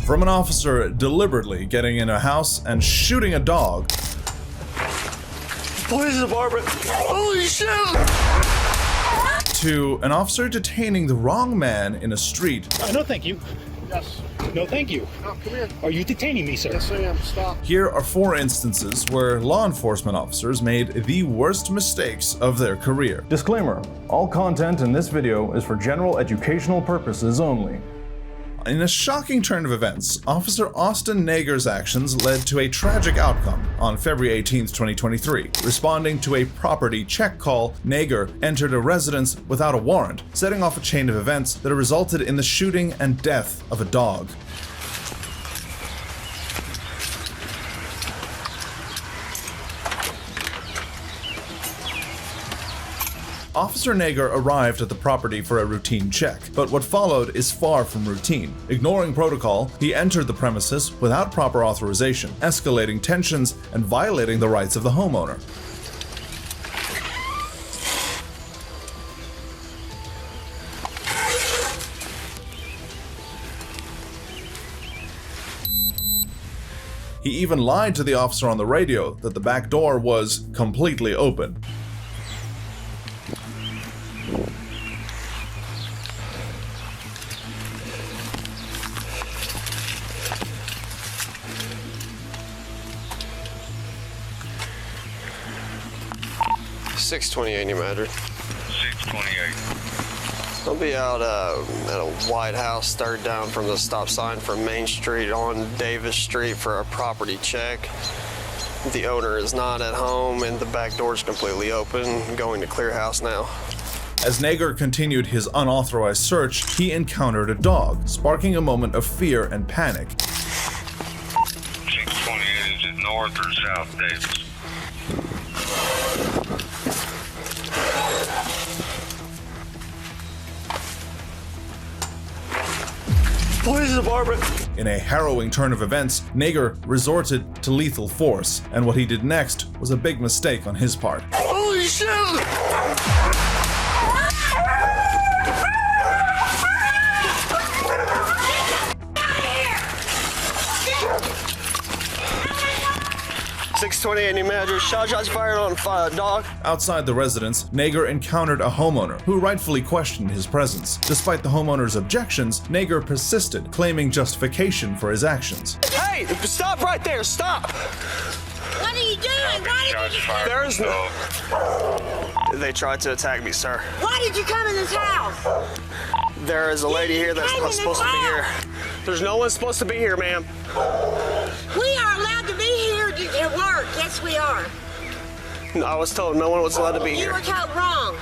From an officer deliberately getting in a house and shooting a dog, Police department. Holy shit! to an officer detaining the wrong man in a street, No, thank you. Yes. No, thank you. No, come here. Are you detaining me, sir? Yes, I am. Stop. here are 4 instances where law enforcement officers made the worst mistakes of their career. Disclaimer: all content in this video is for general educational purposes only. In a shocking turn of events, Officer Austin Nager's actions led to a tragic outcome. On February 18, 2023, responding to a property check call, Nager entered a residence without a warrant, setting off a chain of events that resulted in the shooting and death of a dog. Officer Nager arrived at the property for a routine check, but what followed is far from routine. Ignoring protocol, he entered the premises without proper authorization, escalating tensions and violating the rights of the homeowner. He even lied to the officer on the radio that the back door was completely open. .628 New Madrid. 628. I'll be out at a White House, third down from the stop sign from Main Street on Davis Street for a property check. The owner is not at home and the back door is completely open. I'm going to clear house now. As Nager continued his unauthorized search, he encountered a dog, sparking a moment of fear and panic. 628, is it north or south, Davis? Police department. In a harrowing turn of events, Nager resorted to lethal force, and what he did next was a big mistake on his part. Holy shit! 628 New Madrid. Shots fired on a dog. Outside the residence, Nager encountered a homeowner who rightfully questioned his presence. Despite the homeowner's objections, Nager persisted, claiming justification for his actions. Hey, stop right there. Stop. What are you doing? Why did you come? There is no. They tried to attack me, sir. Why did you come in this house? There is a lady here that's not supposed to be here. There's no one supposed to be here, ma'am. We are allowed to be here at work. Yes, we are. I was told no one was allowed to be You here. were told wrong.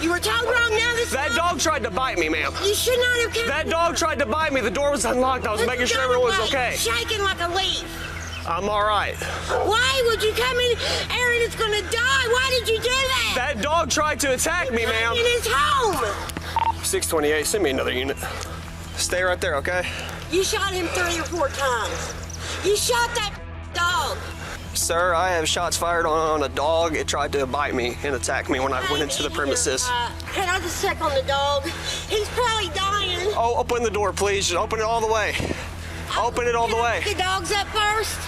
You were told wrong. Now this. That dog tried to bite me, ma'am. You should not have come. That dog tried to bite me. The door was unlocked. I was making sure everyone was okay. Shaking like a leaf. I'm all right. Why would you come in? Aaron is gonna die. Why did you do that? That dog tried to attack me, ma'am. In his home. 628, send me another unit. Stay right there, okay? You shot him 3 or 4 times. You shot that dog. Sir, I have shots fired on a dog. It tried to bite me and attack me when I went into the premises. Can I just check on the dog? He's probably dying. Oh, open the door, please. Just open it all the way. Open it all the way. The dog's up first.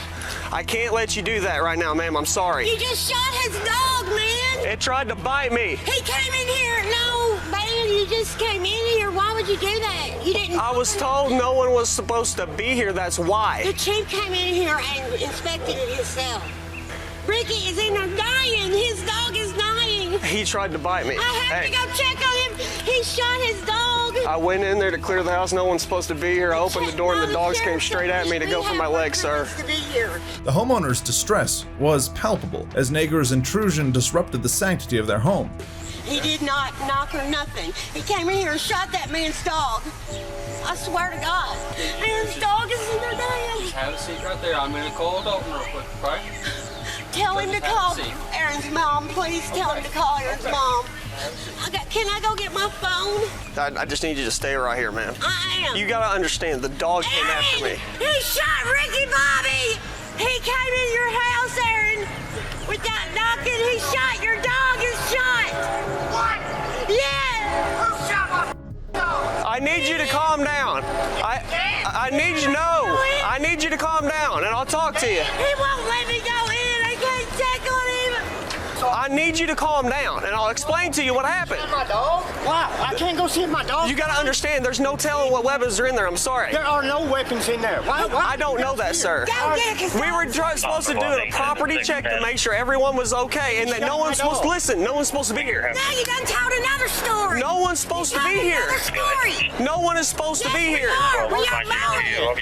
I can't let you do that right now, ma'am. I'm sorry. You just shot his dog, man. It tried to bite me. He came in here. No, man, you just came in here. Why would you do that? You didn't. I was told no one was supposed to be here. That's The why. chief came in here and inspected it himself. Ricky is in there dying. His dog is dying. He tried to bite me. I have to Hey, go check on him. He shot his dog. I went in there to clear the house. No one's supposed to be here. I opened the door and the dogs came straight at me to go for my leg, sir. To be here. The homeowner's distress was palpable, as Nager's intrusion disrupted the sanctity of their home. He did not knock or nothing. He came in here and shot that man's dog. I swear to God. Man's dog is in there dying. Have a seat right there. I'm going to call it open real quick, okay? Tell him to call Aaron's mom. Please tell him to call Aaron's mom. Can I go get my phone? I just need you to stay right here, ma'am. I am. You gotta understand, the dog came after me. He shot Ricky Bobby. He came in your house, Aaron, without knocking. He shot your dog. Is shot. What? Yeah. Who shot my dog? I need you to calm down. I need you. No, I need you to calm down, and I'll talk to you. He won't let me go in. I can't check on him. I need you to calm down, and I'll explain to you what happened. My dog? Why? I can't go see my dog. You gotta understand, there's no telling what weapons are in there. I'm sorry. There are no weapons in there. Why? I don't know that, sir. Go get it, 'cause We were supposed to do a property check to make sure everyone was okay, and that no one's supposed to listen. No one's supposed to be here. now you done told another story. No one's supposed to be here. Another story. No one is supposed to be here. We are allowed.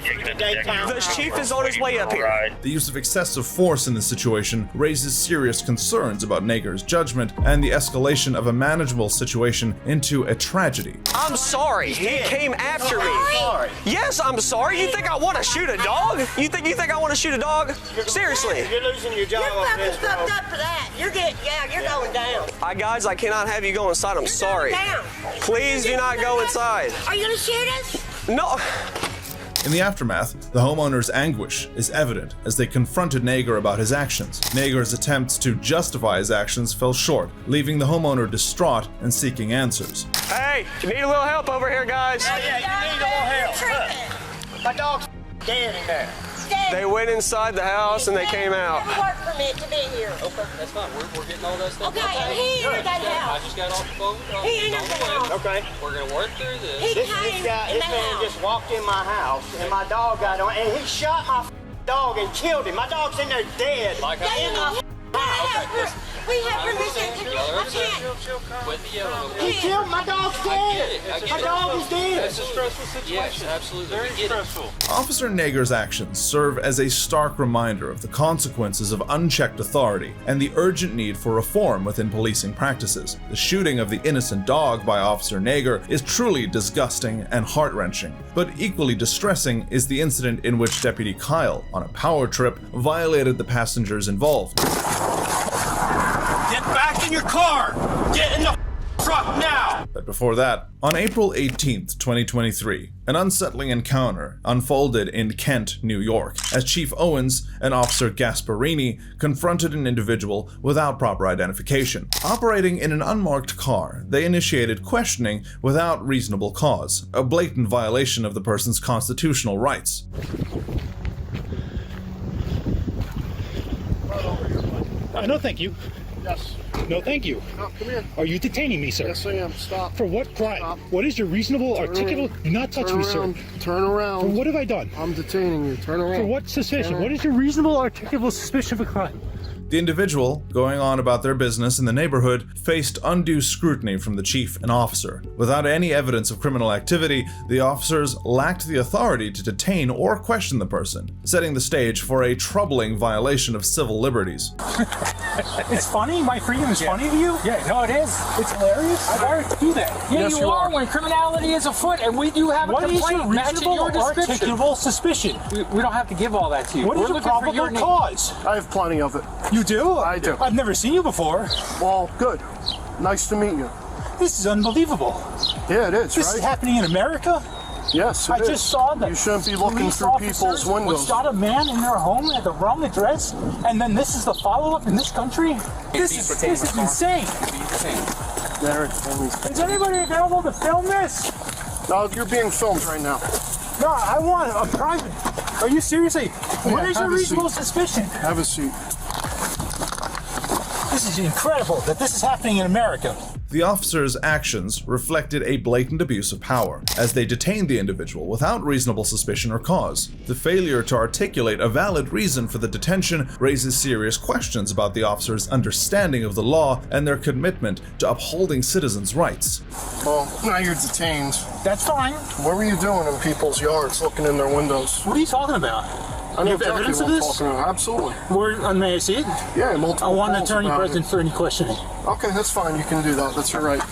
The chief is on his way up here. The use of excessive force in this situation raises serious concerns about Nager's judgment and the escalation of a manageable situation into a tragedy. I'm sorry. He came after me. Sorry. Yes, I'm sorry. You think I want to shoot a dog? You think I want to shoot a dog? Seriously. You're losing your job. You're fucking fucked up for that. You're going down. Guys, I cannot have you go inside. I'm sorry. Going down. Please do not go inside. Are you gonna shoot us? No. In the aftermath, the homeowner's anguish is evident as they confronted Nager about his actions. Nager's attempts to justify his actions fell short, leaving the homeowner distraught and seeking answers. Hey, you need a little help over here, guys. Yeah, you need a little help. My dog's dead in there. They went inside the house and they came out. Work permit to be here. Okay, that's fine. We're getting all that stuff. Okay, and he entered that I house. just got off the phone. He entered the house. Okay. We're gonna work through this. He This came guy, in this the man house. just walked in my house, and my dog got on, and he shot my dog and killed him. My dog's in there dead. Like Yeah, I you know, we have permission to do it. I can't. Quit the yelling. He killed my dog's dead. I get My it. dog is dead. It's a stressful situation. Yes, absolutely. Very stressful. Officer Nager's actions serve as a stark reminder of the consequences of unchecked authority and the urgent need for reform within policing practices. The shooting of the innocent dog by Officer Nager is truly disgusting and heart-wrenching, but equally distressing is the incident in which Deputy Kyle, on a power trip, violated the passengers involved. Get back in your car. Get in the truck now. But before that, on April 18th, 2023, an unsettling encounter unfolded in Kent, New York, as Chief Owens and Officer Gasparini confronted an individual without proper identification. Operating in an unmarked car, they initiated questioning without reasonable cause, a blatant violation of the person's constitutional rights. No, thank you. Yes. No, thank you. No, come here. Are you detaining me, sir? Yes, I am. Stop. For what crime? Stop. What is your reasonable, articulable? Do not touch me, sir. Turn around. For what have I done? I'm detaining you. Turn around. For what suspicion? What is your reasonable, articulable suspicion of a crime? The individual, going on about their business in the neighborhood, faced undue scrutiny from the chief and officer. Without any evidence of criminal activity, the officers lacked the authority to detain or question the person, setting the stage for a troubling violation of civil liberties. It's funny? My freedom is funny to you? Yeah, no, it is. It's hilarious. I already do that. Yeah, Yes, you are when criminality is afoot, and we do have a What is complaint your matching reasonable, your description. articulable suspicion? We don't have to give all that to you. What is We're your looking for probable your name. cause? I have plenty of it. You do? I do. I've never seen you before. Well, good. Nice to meet you. This is unbelievable. Yeah, it is, This is right? happening in America? Yes, I it is. just saw that. You shouldn't be looking police through people's officers windows. shot a man in their home at the wrong address, and then this is the follow-up in this country? This is insane. There, Is anybody available to film this? no, you're being filmed right now. No, I want a private. Are you seriously? What is have your a reasonable seat. suspicion? Have a seat. This is incredible that this is happening in America. The officers' actions reflected a blatant abuse of power, as they detained the individual without reasonable suspicion or cause. The failure to articulate a valid reason for the detention raises serious questions about the officers' understanding of the law and their commitment to upholding citizens' rights. Well, now you're detained. That's fine. What were you doing in people's yards, looking in their windows? What are you talking about? I know You have exactly evidence what of I'm this? talking about. Absolutely. May I see it? Yeah, I multiple want an calls attorney about it. present for any questioning. Okay, that's fine. You can do that. That's your right.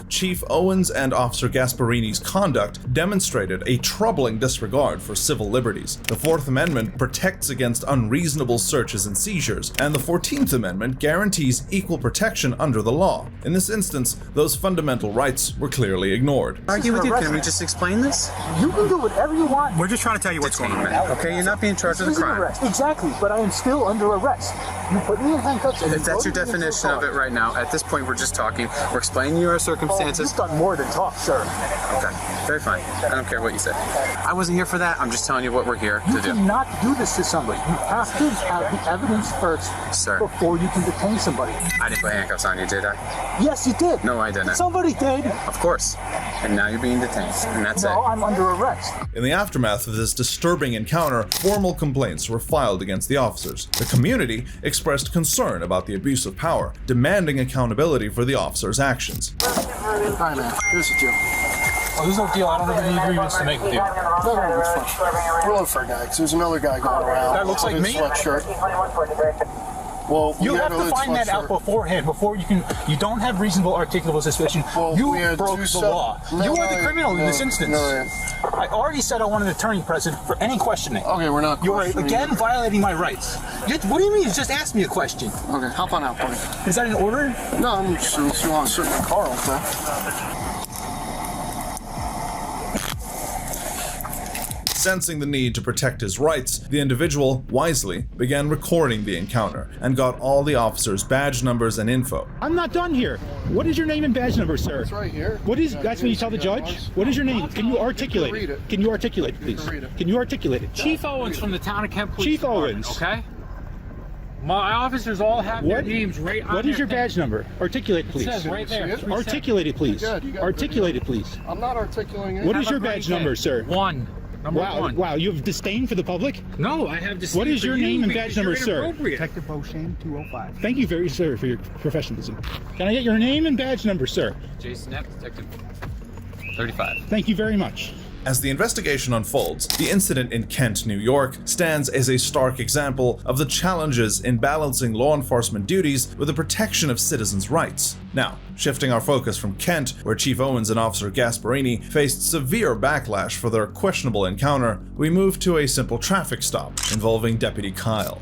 Chief Owens and Officer Gasparini's conduct demonstrated a troubling disregard for civil liberties. The Fourth Amendment protects against unreasonable searches and seizures, and the 14th Amendment guarantees equal protection under the law. In this instance, those fundamental rights were clearly ignored. Argue with you. Can we just explain this? You can do whatever you want. We're just trying to tell you what's going on. Okay, you're not being charged with a This is an crime. arrest. Exactly, but I am still under arrest. You put me in handcuffs. And If that's your definition of it right now, at this point we're just talking. We're explaining you our circumstances. circumstances. You've done more than talk, sir. Okay, very fine. I don't care what you say. I wasn't here for that. I'm just telling you what we're here You to do. cannot do this to somebody. You have to have the evidence first Sir. before you can detain somebody. I didn't put handcuffs on you, did I? Yes, you did. No, I didn't. Somebody did. Of course. And now you're being detained, and that's No, it. I'm under arrest. In the aftermath of this disturbing encounter, formal complaints were filed against the officers. The community expressed concern about the abuse of power, demanding accountability for the officers' actions. Hi, man. Here's the deal. Oh, there's no deal. I don't have any agreements to make with you. No, it's fine. We're looking for a guy, 'cause there's another guy going around. That looks like in a me? Sweatshirt. Well, You we have had a to little find that out sweatshirt. beforehand. Before you can, you don't have reasonable articulable suspicion. Well, You we had broke two the sep- law. No, You are the no, criminal in no, this instance. no, I already said I want an attorney present for any questioning. Okay, we're not You are questioning again you. violating my rights. What do you mean? You just asked me a question. Okay, hop on out, buddy. Is that an order? No, I'm just you want to sit in the car all day. Sensing the need to protect his rights, the individual, wisely, began recording the encounter and got all the officers' badge numbers and info. I'm not done here. What is your name and badge number, sir? It's right here. What is? That's what you tell the judge. What is your name? Can you articulate read it? it. Can you articulate it, please? Can you articulate it? Chief Owens from the town of Kent Police Chief Department, Owens. okay? My officers all have their What? names right on What is their your badge number? Articulate it, please. It says right there. See it? Articulate it, please. Yeah, you got it. Articulate it, please. I'm not articulating it. What is Have a your great badge day. number, sir? One. Number Wow, one. wow, you have disdain for the public? No, I have to. What is your name and badge number, sir? Detective Beauchesne, 205. Thank you very, sir, for your professionalism. Can I get your name and badge number, sir? Jason Knapp, Detective 35. Thank you very much. As the investigation unfolds, the incident in Kent, New York, stands as a stark example of the challenges in balancing law enforcement duties with the protection of citizens' rights. Now, shifting our focus from Kent, where Chief Owens and Officer Gasparini faced severe backlash for their questionable encounter, we move to a simple traffic stop involving Deputy Kyle.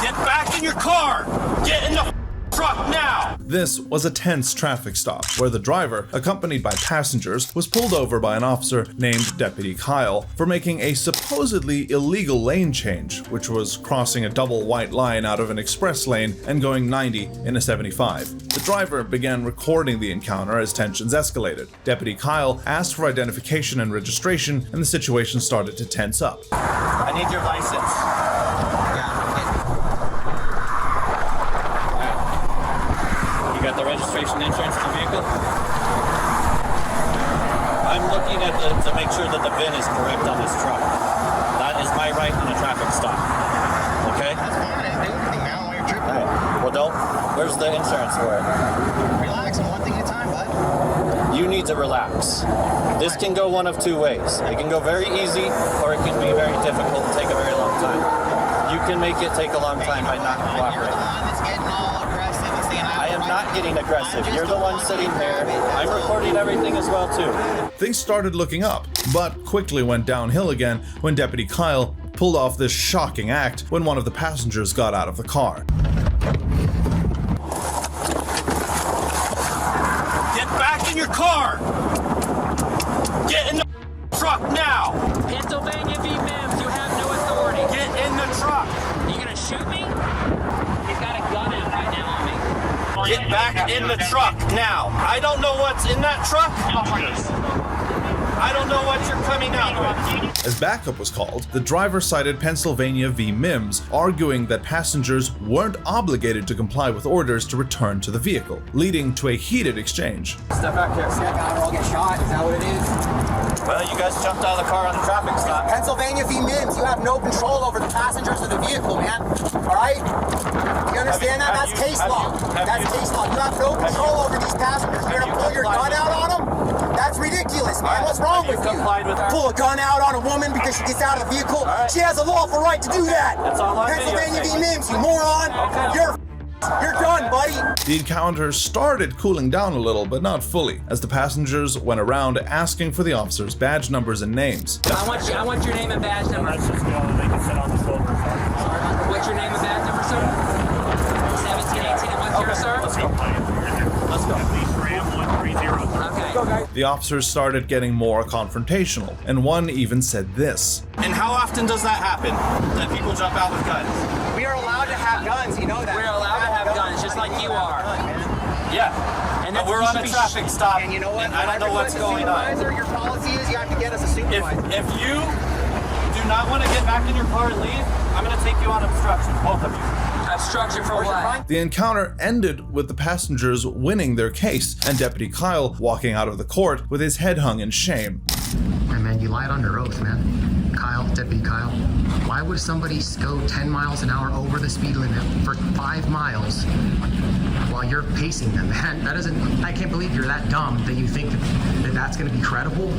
Get back in your car! Get in the truck now! This was a tense traffic stop where the driver, accompanied by passengers, was pulled over by an officer named Deputy Kyle for making a supposedly illegal lane change, which was crossing a double white line out of an express lane and going 90 in a 75. The driver began recording the encounter as tensions escalated. Deputy Kyle asked for identification and registration, and the situation started to tense up. I need your license. You got the registration insurance of the vehicle? I'm looking at to make sure that the VIN is correct on this truck. That is my right in a traffic stop. Okay? That's fine. I didn't do anything now while you're tripping. Right. Well, don't. Where's the insurance for it? Relax. I'm one thing at a time, bud. You need to relax. This can go one of two ways. It can go very easy, or it can be very difficult and take a very long time. You can make it take a long time by not cooperating. I am not getting aggressive. You're the one sitting there. I'm recording everything as well, too. Things started looking up, but quickly went downhill again when Deputy Kyle pulled off this shocking act when one of the passengers got out of the car. Get back in your car! Get in the truck now! Pennsylvania v. Mims, you have no authority. Get in the truck! You gonna shoot me? He's got a gun out right now on me. Get back in the truck now! I don't know what's in that truck. I don't know what you're coming out with. As backup was called, the driver cited Pennsylvania v. Mims, arguing that passengers weren't obligated to comply with orders to return to the vehicle, leading to a heated exchange. Step back here. Step out or I'll get shot. Is that what it is? Well, you guys jumped out of the car on the traffic stop. Pennsylvania v. Mims, you have no control over the passengers of the vehicle, man. All right? You understand that? That's case law. That's case law. You have no control over these passengers. You're going to pull your gun out on them? That's ridiculous, man. What's wrong with you? Pull a gun out on a woman because she gets out of the vehicle? She has a lawful right to do that. That's all I'm Pennsylvania v. Mims, you moron. You're done, buddy. The encounter started cooling down a little, but not fully, as the passengers went around asking for the officers' badge numbers and names. I want your name and badge number. Let's just go and they can sit on the shoulder. What's your name and badge number, sir? 1718 and 10, sir? Let's go. Let's go. Please Ram 130. Okay. The officers started getting more confrontational, and one even said this. And how often does that happen? That people jump out with guns? We are allowed to have guns, you know that. We're allowed to have guns, just like you are. Yeah. And we're on a traffic stop. And you know what? And I don't know what's going on. Your policy is you have to get us a supervisor. If you do not want to get back in your car and leave, I'm going to take you on obstruction, both of you. Obstruction for what? The encounter ended with the passengers winning their case and Deputy Kyle walking out of the court with his head hung in shame. Hey man, you lied under oath, man. Kyle, Deputy Kyle, why would somebody go 10 miles an hour over the speed limit for 5 miles while you're pacing them, man? That doesn't, I can't believe you're that dumb that you think that that's gonna be credible.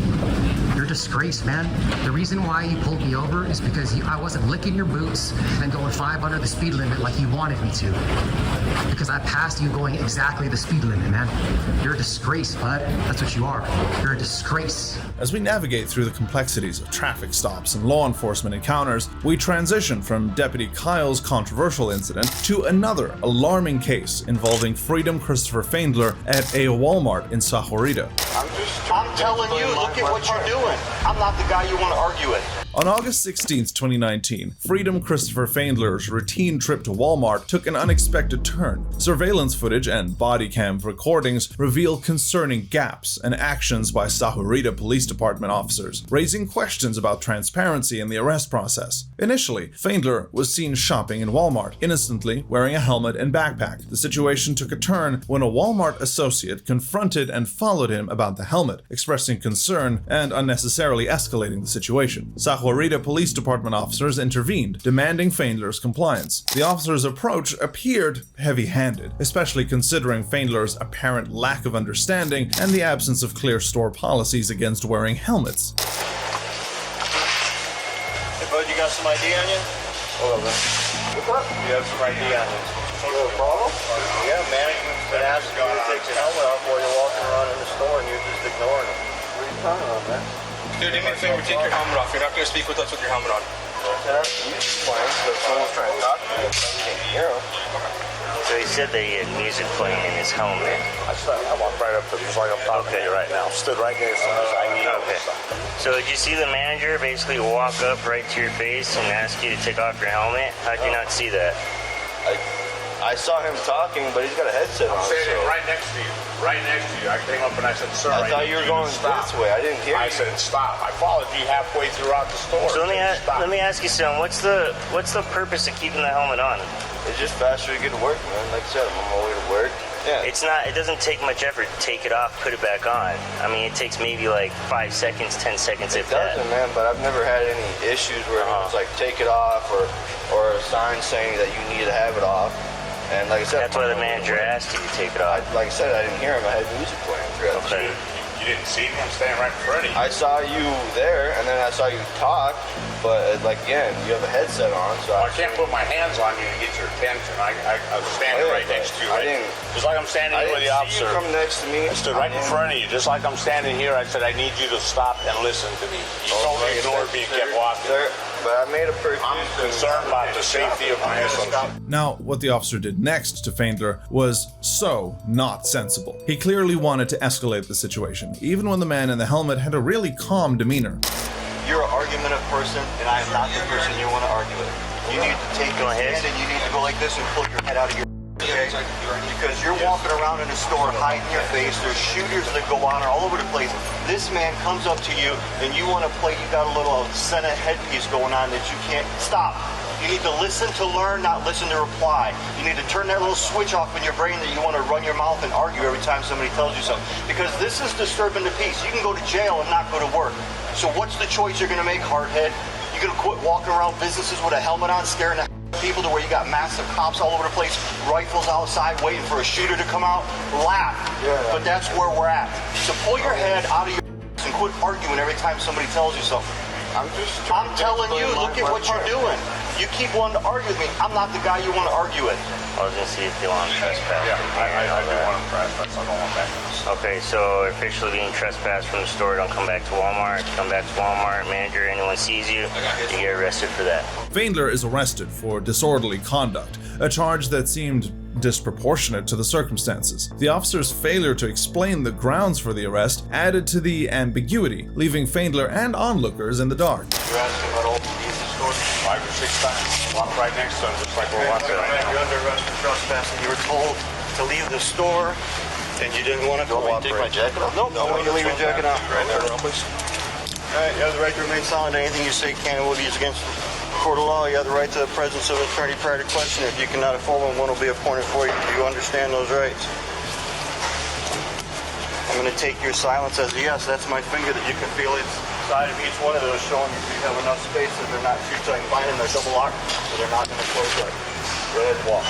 You're a disgrace, man. The reason why you pulled me over is because I wasn't licking your boots and going 5 under the speed limit like you wanted me to. Because I passed you going exactly the speed limit, man. You're a disgrace, bud. That's what you are. You're a disgrace. As we navigate through the complexities of traffic stops and law enforcement encounters, we transition from Deputy Kyle's controversial incident to another alarming case involving Freedom Christopher Faendler at a Walmart in Sahuarita. I'm telling you, look at what you're doing. I'm not the guy you want to argue with. On August 16, 2019, Freedom Christopher Faendler's routine trip to Walmart took an unexpected turn. Surveillance footage and body cam recordings reveal concerning gaps and actions by Sahuarita Police Department officers, raising questions about transparency in the arrest process. Initially, Faendler was seen shopping in Walmart, innocently wearing a helmet and backpack. The situation took a turn when a Walmart associate confronted and followed him about the helmet, expressing concern and unnecessarily escalating the situation. Sahuarita Police Department officers intervened, demanding Faendler's compliance. The officers' approach appeared heavy-handed, especially considering Faendler's apparent lack of understanding and the absence of clear store policies against wearing helmets. Hey, bud, you got some ID on you? Hold on, man. What's up? You have some ID on you. No problem? Yeah, management's been asking you to take your helmet off while you're walking around in the store and you're just ignoring it. What are you talking about, man? Dude, do me a favor, take your helmet off. You're not going to speak with us with your helmet on. Okay. Music's playing, so if someone's trying to talk to you, you can't hear them. So he said that he had music playing in his helmet. I walked right up to just like I'm talking to you right now. Stood right next to him. I need Okay. So did you see the manager basically walk up right to your face and ask you to take off your helmet? How'd you not see that? I saw him talking, but he's got a headset on. I'm standing right next to you. Right next to you. I came up and I said, sir, I thought you were going this way. I didn't hear you. I said, stop. I followed you halfway throughout the store. So let me ask you something. What's the purpose of keeping the helmet on? It's just faster to get to work, man. Like I said, I'm on my way to work. Yeah. It doesn't take much effort to take it off, put it back on. I mean, it takes maybe like 5 seconds, 10 seconds if that. It doesn't, man, but I've never had any issues where it was like, take it off or a sign saying that you need to have it off. And like I said, that's why the manager asked you to take it off. Like I said, I didn't hear him. I had music playing throughout the street. You didn't see me? I'm standing right in front of you. I saw you there, and then I saw you talk, but like again, you have a headset on, so I can't put my hands on you to get your attention. I was standing right next to you. Just like I'm standing here with the officer. You come next to me. I stood right in front of you, just like I'm standing here. I said, I need you to stop and listen to me. You told me ignored me and kept walking. But I made a pretty. I'm concerned about the safety of my associates. Now, what the officer did next to Faendler was so not sensible. He clearly wanted to escalate the situation, even when the man in the helmet had a really calm demeanor. You're an argumentative person, and I am not the person you want to argue with. You need to take your hand and you need to go like this and pull your head out of your. Okay? Because you're walking around in a store hiding your face. There's shooters that go on all over the place. This man comes up to you and you want to play. You got a little Senna headpiece going on that you can't stop. You need to listen to learn, not listen to reply. You need to turn that little switch off in your brain that you want to run your mouth and argue every time somebody tells you something. Because this is disturbing the peace. You can go to jail and not go to work. So what's the choice you're going to make, hardhead? You're going to quit walking around businesses with a helmet on, scaring the people to where you got massive cops all over the place, rifles outside waiting for a shooter to come out? Laugh. Yeah. But that's where we're at. So pull your head out of your and quit arguing every time somebody tells you something. I'm telling you, look at what you're doing. You keep wanting to argue with me. I'm not the guy you want to argue with. I was going to see if they want to trespass. Yeah, I do want to trespass. I don't want that. Okay, so officially being trespassed from the store, don't come back to Walmart. Come back to Walmart, manager, anyone sees you, you get arrested for that. Faendler is arrested for disorderly conduct, a charge that seemed disproportionate to the circumstances. The officer's failure to explain the grounds for the arrest added to the ambiguity, leaving Faendler and onlookers in the dark. You're asking about all the pieces store 5 or 6 times. Walk right next to him, just like we're walking right now. You're under arrest for trespassing. You were told to leave the store And you didn't want to cooperate? Take my jacket off? Nope, I want you to leave your jacket on. Right there, please. All right, you have the right to remain silent. Anything you say can and will be used against the court of law. You have the right to the presence of an attorney prior to question. If you cannot afford one, one will be appointed for you. Do you understand those rights? I'm going to take your silence as a yes. That's my finger that you can feel inside of each one of those, showing you have enough space that they're not too tight and binding. They're double locked, so they're not going to close up. Go ahead and walk.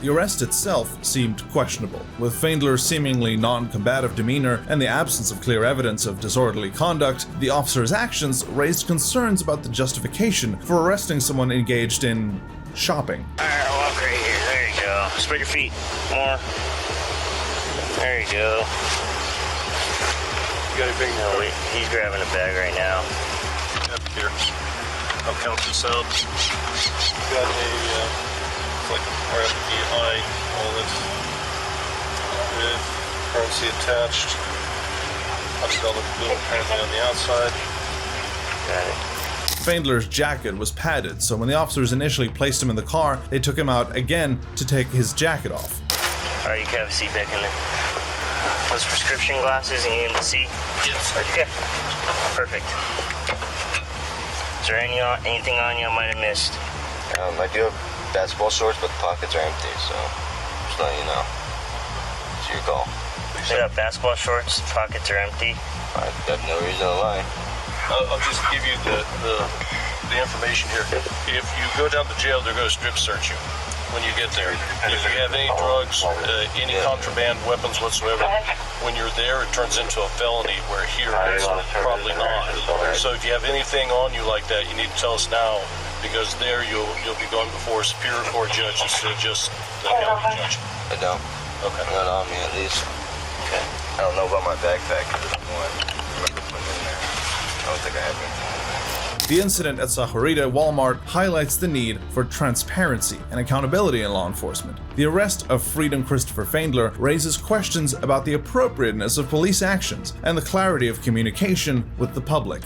The arrest itself seemed questionable, with Faendler's seemingly non-combative demeanor and the absence of clear evidence of disorderly conduct. The officer's actions raised concerns about the justification for arresting someone engaged in shopping. Alright, walk right here. There you go. Spread your feet. More. There you go. You got a big now? He's grabbing a bag right now. Up here. I'll count this out. Got a like RFPI, all this with currency attached. $100 bill apparently on the outside. Got it. Faendler's jacket was padded, so when the officers initially placed him in the car, they took him out again to take his jacket off. Alright, you can have a seat back in there. Those prescription glasses, you need them to see? Yes. Okay. Perfect. Is there anything on you I might have missed? I do have basketball shorts, but the pockets are empty, so just letting you know. It's your call. You got basketball shorts, pockets are empty. I got no reason to lie. I'll just give you the information here. If you go down to jail, they're going to strip search you when you get there. If you have any drugs, any contraband, weapons whatsoever, when you're there, it turns into a felony, where here it's probably not. So if you have anything on you like that, you need to tell us now, because there you'll be going before a superior court judge instead of just the county judge. I don't. Okay. Not on me, at least. Okay. I don't know about my backpack. I remember putting it in there. I don't think I have anything. The incident at Sahuarita Walmart highlights the need for transparency and accountability in law enforcement. The arrest of Freedom Christopher Faendler raises questions about the appropriateness of police actions and the clarity of communication with the public.